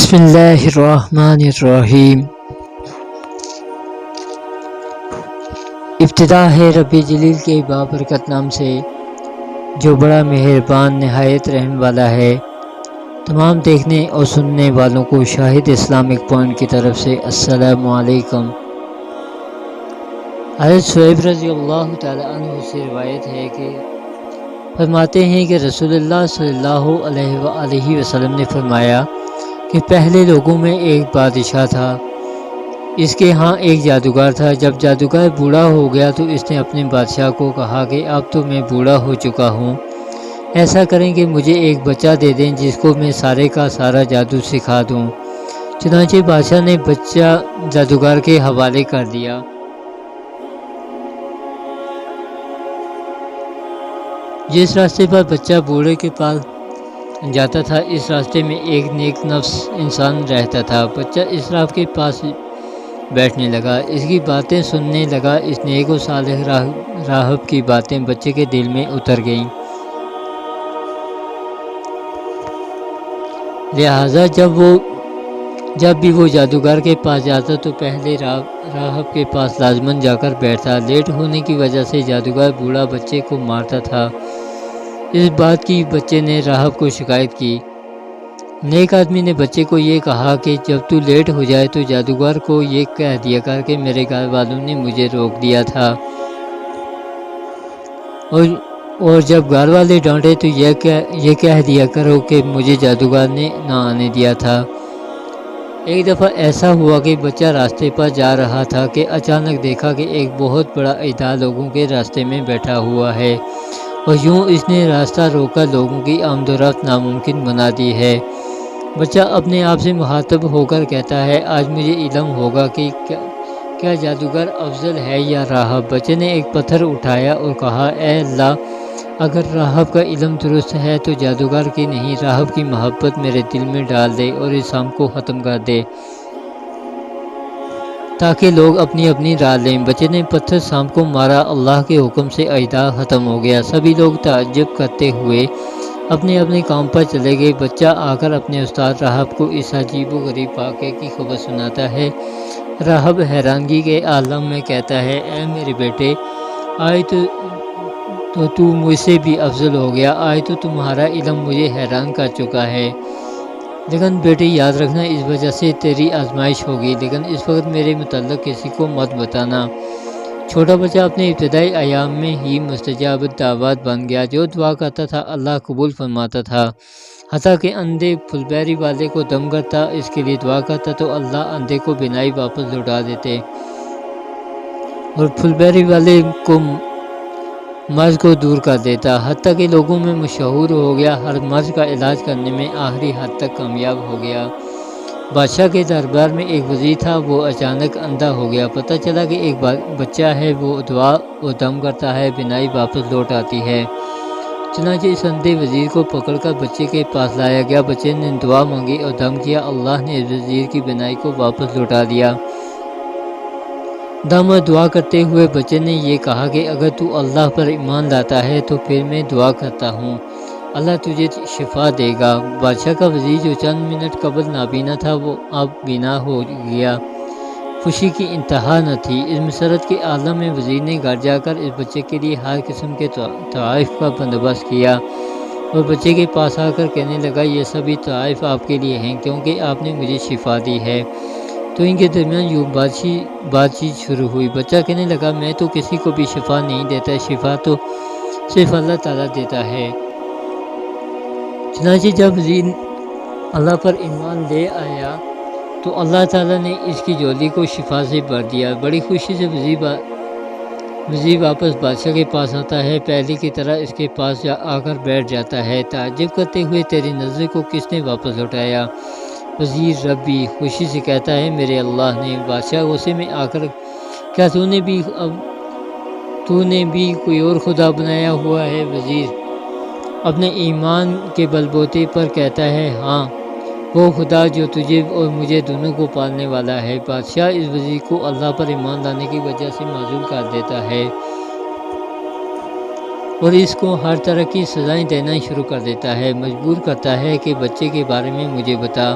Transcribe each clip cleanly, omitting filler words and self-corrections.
بسم اللہ الرحمن الرحیم۔ ابتدا ہے رب جلیل کے بابرکت نام سے جو بڑا مہربان نہایت رحم والا ہے۔ تمام دیکھنے اور سننے والوں کو شاہد اسلامک پوائنٹ کی طرف سے السلام علیکم۔ حضرت شعیب رضی اللہ تعالی عنہ سے روایت ہے کہ فرماتے ہیں کہ رسول اللہ صلی اللہ علیہ وآلہ وسلم نے فرمایا کہ پہلے لوگوں میں ایک بادشاہ تھا، اس کے ہاں ایک جادوگر تھا۔ جب جادوگر بوڑھا ہو گیا تو اس نے اپنے بادشاہ کو کہا کہ اب تو میں بوڑھا ہو چکا ہوں، ایسا کریں کہ مجھے ایک بچہ دے دیں جس کو میں سارے کا سارا جادو سکھا دوں۔ چنانچہ بادشاہ نے بچہ جادوگر کے حوالے کر دیا۔ جس راستے پر بچہ بوڑھے کے پاس جاتا تھا اس راستے میں ایک نیک نفس انسان رہتا تھا۔ بچہ اس راہ کے پاس بیٹھنے لگا، اس کی باتیں سننے لگا۔ اس نیک و صالح راہب کی باتیں بچے کے دل میں اتر گئیں، لہٰذا جب بھی وہ جادوگر کے پاس جاتا تو پہلے راہب کے پاس لازماً جا کر بیٹھتا۔ لیٹ ہونے کی وجہ سے جادوگر بوڑھا بچے کو مارتا تھا۔ اس بات کی بچے نے راہب کو شکایت کی۔ نیک آدمی نے بچے کو یہ کہا کہ جب تو لیٹ ہو جائے تو جادوگر کو یہ کہہ دیا کر کہ میرے گھر والوں نے مجھے روک دیا تھا، اور جب گھر والے ڈانٹے تو یہ کہہ دیا کرو کہ مجھے جادوگر نے نہ آنے دیا تھا۔ ایک دفعہ ایسا ہوا کہ بچہ راستے پر جا رہا تھا کہ اچانک دیکھا کہ ایک بہت بڑا اعداد لوگوں کے راستے میں بیٹھا ہوا ہے، اور یوں اس نے راستہ روک کر لوگوں کی آمد و رفت ناممکن بنا دی ہے۔ بچہ اپنے آپ سے مخاطب ہو کر کہتا ہے آج مجھے علم ہوگا کہ کیا جادوگر افضل ہے یا راہب۔ بچے نے ایک پتھر اٹھایا اور کہا اے اللہ، اگر راہب کا علم درست ہے تو جادوگر کی نہیں راہب کی محبت میرے دل میں ڈال دے اور اس کام کو ختم کر دے تاکہ لوگ اپنی اپنی راہ لیں۔ بچے نے پتھر سانپ کو مارا، اللہ کے حکم سے اعداء ختم ہو گیا۔ سبھی لوگ تعجب کرتے ہوئے اپنے اپنے کام پر چلے گئے۔ بچہ آ کر اپنے استاد راہب کو اس عجیب و غریب واقعے کی خبر سناتا ہے۔ راہب حیرانگی کے عالم میں کہتا ہے اے میرے بیٹے، آج تو مجھ سے بھی افضل ہو گیا، آج تو تمہارا علم مجھے حیران کر چکا ہے۔ لیکن بیٹے یاد رکھنا اس وجہ سے تیری آزمائش ہوگی، لیکن اس وقت میرے متعلق کسی کو مت بتانا۔ چھوٹا بچہ اپنے ابتدائی ایام میں ہی مستجاب دعوت بن گیا۔ جو دعا کرتا تھا اللہ قبول فرماتا تھا، حتیٰ کہ اندھے پھلبیری والے کو دم کرتا اس کے لیے دعا کرتا تو اللہ اندھے کو بینائی واپس لوٹا دیتے، اور پھلبیری والے کو مرض کو دور کر دیتا، حتیٰ کہ لوگوں میں مشہور ہو گیا، ہر مرض کا علاج کرنے میں آخری حد تک کامیاب ہو گیا۔ بادشاہ کے دربار میں ایک وزیر تھا، وہ اچانک اندھا ہو گیا۔ پتہ چلا کہ ایک بچہ ہے، وہ دعا و دم کرتا ہے، بینائی واپس لوٹ آتی ہے۔ چنانچہ اس اندھے وزیر کو پکڑ کر بچے کے پاس لایا گیا۔ بچے نے دعا مانگی اور دم کیا، اللہ نے اس وزیر کی بینائی کو واپس لوٹا دیا۔ دم اور دعا کرتے ہوئے بچے نے یہ کہا کہ اگر تو اللہ پر ایمان لاتا ہے تو پھر میں دعا کرتا ہوں، اللہ تجھے شفا دے گا۔ بادشاہ کا وزیر جو چند منٹ قبل نابینا تھا وہ اب بینا ہو گیا۔ خوشی کی انتہا نہ تھی۔ اس مسرت کے عالم میں وزیر نے گھر جا کر اس بچے کے لیے ہر قسم کے تحائف کا بندوبست کیا، اور بچے کے پاس آ کر کہنے لگا یہ سبھی تحائف آپ کے لیے ہیں کیونکہ آپ نے مجھے شفا دی ہے۔ تو ان کے درمیان یوں بات چیت شروع ہوئی۔ بچہ کہنے لگا میں تو کسی کو بھی شفا نہیں دیتا، شفا تو صرف اللہ تعالیٰ دیتا ہے۔ چنانچہ جب وزیر اللہ پر ایمان لے آیا تو اللہ تعالیٰ نے اس کی جھولی کو شفا سے بھر دیا۔ بڑی خوشی سے وزیر واپس بادشاہ کے پاس آتا ہے، پہلے کی طرح اس کے پاس آ کر بیٹھ جاتا ہے۔ تعجب کرتے ہوئے تیری نظر کو کس نے واپس لوٹایا؟ وزیر ربی خوشی سے کہتا ہے میرے اللہ نے۔ بادشاہ غصے میں آ کر کیا تو نے بھی کوئی اور خدا بنایا ہوا ہے؟ وزیر اپنے ایمان کے بل بوتے پر کہتا ہے ہاں، وہ خدا جو تجھے اور مجھے دونوں کو پالنے والا ہے۔ بادشاہ اس وزیر کو اللہ پر ایمان لانے کی وجہ سے معزول کر دیتا ہے اور اس کو ہر طرح کی سزائیں دینا شروع کر دیتا ہے۔ مجبور کرتا ہے کہ بچے کے بارے میں مجھے بتا۔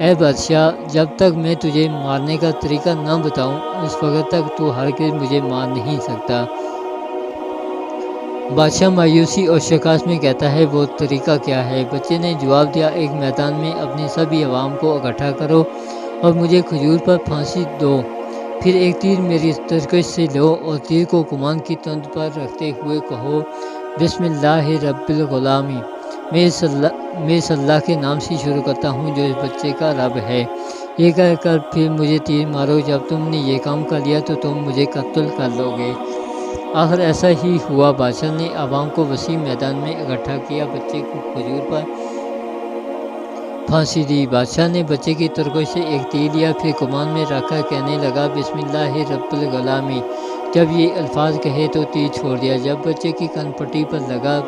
اے بادشاہ، جب تک میں تجھے مارنے کا طریقہ نہ بتاؤں اس وقت تک تو ہرگز مجھے مار نہیں سکتا۔ بادشاہ مایوسی اور شکست میں کہتا ہے وہ طریقہ کیا ہے؟ بچے نے جواب دیا، ایک میدان میں اپنی سبھی عوام کو اکٹھا کرو اور مجھے کھجور پر پھانسی دو، پھر ایک تیر میری ترکش سے لو اور تیر کو کمان کی تند پر رکھتے ہوئے کہو بسم اللہ رب الغلامی، میں اس اللہ کے نام سے شروع کرتا ہوں جو اس بچے کا رب ہے۔ یہ کہہ کر پھر مجھے تیر مارو، جب تم نے یہ کام کر لیا تو تم مجھے قتل کر لو گے۔ آخر ایسا ہی ہوا۔ بادشاہ نے عوام کو وسیع میدان میں اکٹھا کیا، بچے کو کھجور پر پھانسی دی۔ بادشاہ نے بچے کی ترکش سے ایک تیر لیا، پھر کمان میں رکھ کر کہنے لگا بسم اللہ رب الغلامی، جب یہ الفاظ کہے تو تیر چھوڑ دیا۔ جب بچے کی کن پٹی پر لگا،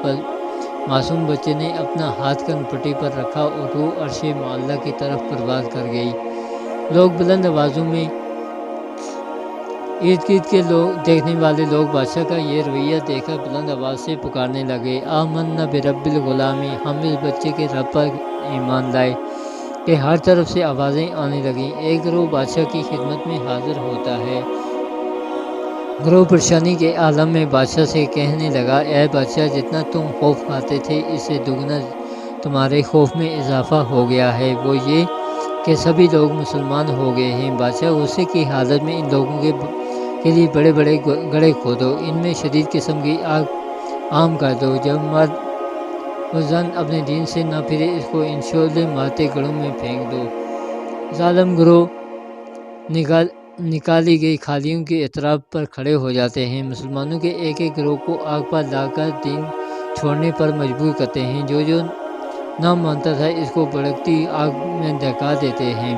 معصوم بچے نے اپنا ہاتھ کن پٹی پر رکھا اور روح عرش معلیٰ کی طرف پرواز کر گئی۔ لوگ بلند آوازوں میں، ارد گرد کے دیکھنے والے لوگ بادشاہ کا یہ رویہ دیکھ کر بلند آواز سے پکارنے لگے، آمنا برب الغلامی، ہم اس بچے کے رب پر ایمان لائے۔ کہ ہر طرف سے آوازیں آنے لگیں۔ ایک گروہ بادشاہ کی خدمت میں حاضر ہوتا ہے۔ گروہ پریشانی کے عالم میں بادشاہ سے کہنے لگا، اے بادشاہ، جتنا تم خوف کھاتے تھے اس سے دگنا تمہارے خوف میں اضافہ ہو گیا ہے، وہ یہ کہ سبھی لوگ مسلمان ہو گئے ہیں۔ بادشاہ غصے کی حالت میں ان لوگوں کے لیے بڑے بڑے گڑھے کھودو، ان میں شدید قسم کی آگ عام کر دو، جب مرد اور زن اپنے دین سے نہ پھرے اس کو ان شعلے مارتے گڑھوں میں پھینک دو۔ ظالم گروہ نکالی گئی کھالیوں کے اطراف پر کھڑے ہو جاتے ہیں، مسلمانوں کے ایک ایک گروہ کو آگ پر لا کر دین چھوڑنے پر مجبور کرتے ہیں، جو نہ مانتا تھا اس کو بھڑکتی آگ میں دھکا دیتے ہیں۔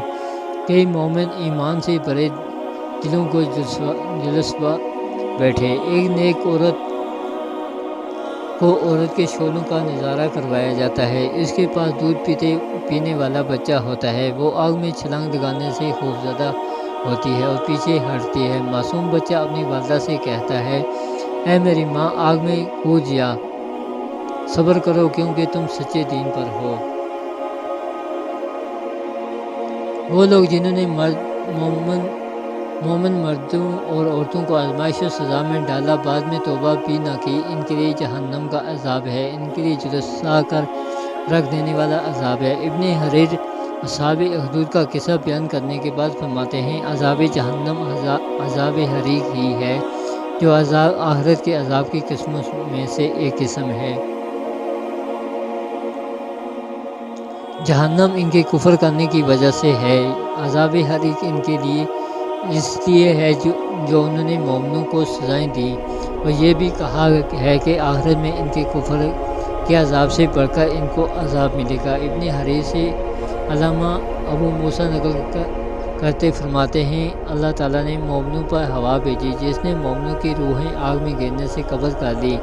کئی مومن ایمان سے بھرے دلوں کو جلسوا بیٹھے۔ ایک نیک عورت کو عورت کے شعلوں کا نظارہ کروایا جاتا ہے، اس کے پاس دودھ پینے والا بچہ ہوتا ہے، وہ آگ میں چھلانگ لگانے سے خوفزدہ ہوتی ہے اور پیچھے ہٹتی ہے۔ معصوم بچہ اپنی والدہ سے کہتا ہے، اے میری ماں، آگ میں کود جا، صبر کرو کیونکہ تم سچے دین پر ہو۔ وہ لوگ جنہوں نے مومن مردوں اور عورتوں کو آزمائش و سزا میں ڈالا، بعد میں توبہ بھی نہ کی، ان کے لیے جہنم کا عذاب ہے، ان کے لیے جلسا کر رکھ دینے والا عذاب ہے۔ ابن حریر اصحاب اخدود کا قصہ بیان کرنے کے بعد فرماتے ہیں، عذاب جہنم عذاب حریق ہی ہے، جو عذاب آخرت کے عذاب کی قسموں میں سے ایک قسم ہے۔ جہنم ان کے کفر کرنے کی وجہ سے ہے، عذاب حریق ان کے لیے اس لیے ہے جو انہوں نے مومنوں کو سزائیں دیں، اور یہ بھی کہا ہے کہ آخرت میں ان کے کفر کے عذاب سے بڑھ کر ان کو عذاب ملے گا۔ ابن حریر سے علامہ ابو موسیٰ نقل کرتے فرماتے ہیں، اللہ تعالیٰ نے مومنوں پر ہوا بھیجی جس نے مومنوں کی روحیں آگ میں گرنے سے قبض کر لی،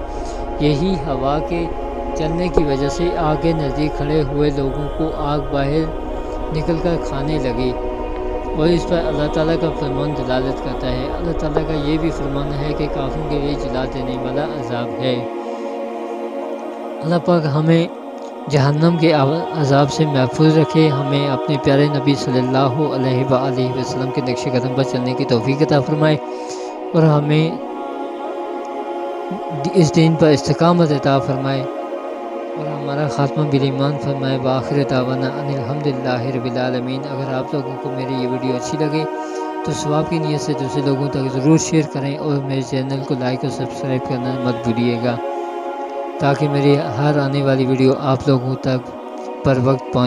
یہی ہوا کے چلنے کی وجہ سے آگ کے نزدیک کھڑے ہوئے لوگوں کو آگ باہر نکل کر کھانے لگی، اور اس پر اللہ تعالیٰ کا فرمان دلالت کرتا ہے۔ اللہ تعالیٰ کا یہ بھی فرمان ہے کہ کافروں کے لیے جلا دینے والا عذاب ہے۔ اللہ پاک ہمیں جہنم کے عذاب سے محفوظ رکھے، ہمیں اپنے پیارے نبی صلی اللہ علیہ وآلہ وسلم کے نقش قدم پر چلنے کی توفیق عطا فرمائے، اور ہمیں اس دین پر استقامت عطا فرمائے، اور ہمارا خاتمہ بالایمان فرمائے۔ وآخر دعوانا ان الحمدللہ رب العالمین۔ اگر آپ لوگوں کو میری یہ ویڈیو اچھی لگے تو ثواب کی نیت سے دوسرے لوگوں تک ضرور شیئر کریں، اور میرے چینل کو لائک اور سبسکرائب کرنا مت بھولیے گا، تاکہ میری ہر آنے والی ویڈیو آپ لوگوں تک پر وقت پہنچ